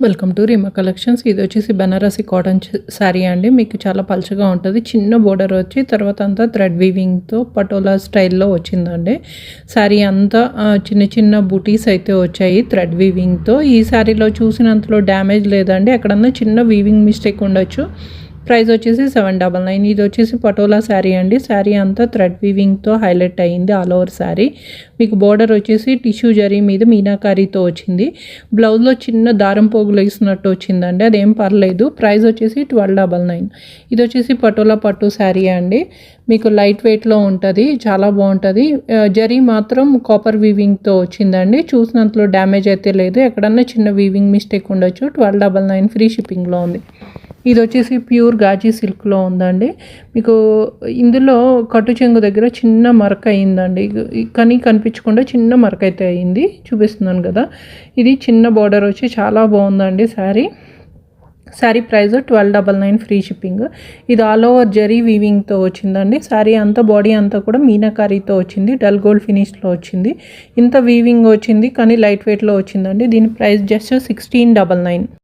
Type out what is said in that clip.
Welcome to Reema collections. ఇది వచ్చేసి Banarasi cotton sari అండి. మీకు చాలా పలుచగా ఉంటుంది. చిన్న బోర్డర్ వచ్చి తర్వాత అంతా థ్రెడ్ వీవింగ్తో పటోలా స్టైల్లో వచ్చిందండి. శారీ అంతా చిన్న చిన్న బూటీస్ అయితే వచ్చాయి థ్రెడ్ వీవింగ్తో. ఈ శారీలో చూసినంతలో డ్యామేజ్ లేదండి, ఎక్కడన్నా చిన్న వీవింగ్ మిస్టేక్ ఉండొచ్చు. ప్రైస్ వచ్చేసి 799. ఇది వచ్చేసి పటోలా శారీ అండి. శారీ అంతా థ్రెడ్ వీవింగ్తో హైలైట్ అయ్యింది ఆల్ ఓవర్ శారీ. మీకు బోర్డర్ వచ్చేసి టిష్యూ జరీ మీద మీనాకారీతో వచ్చింది. బ్లౌజ్లో చిన్న దారం పోగులు వేసినట్టు వచ్చిందండి, అదేం పర్లేదు. ప్రైస్ వచ్చేసి 1299. ఇది వచ్చేసి పటోలా పట్టు శారీ అండి. మీకు లైట్ వెయిట్లో ఉంటుంది, చాలా బాగుంటుంది. జరీ మాత్రం కాపర్ వీవింగ్తో వచ్చిందండి. చూసినంతలో డ్యామేజ్ అయితే లేదు, ఎక్కడన్నా చిన్న వీవింగ్ మిస్టేక్ ఉండొచ్చు. 1299 ఫ్రీ షిప్పింగ్లో ఉంది. ఇది వచ్చేసి ప్యూర్ గాజీ సిల్క్లో ఉందండి. మీకు ఇందులో కట్టు చెంగు దగ్గర చిన్న మరక అయిందండి, కానీ కనిపించకుండా చిన్న మరక అయితే అయింది, చూపిస్తున్నాను కదా. ఇది చిన్న బార్డర్ వచ్చి చాలా బాగుందండి శారీ ప్రైస్ 1299 ఫ్రీ షిప్పింగ్. ఇది ఆల్ ఓవర్ జరీ వీవింగ్తో వచ్చిందండి. శారీ అంతా బాడీ అంతా కూడా మీనాకారీతో వచ్చింది, డల్ గోల్డ్ ఫినిష్లో వచ్చింది. ఇంత వీవింగ్ వచ్చింది కానీ లైట్ వెయిట్లో వచ్చిందండి. దీని ప్రైస్ జస్ట్ 1699.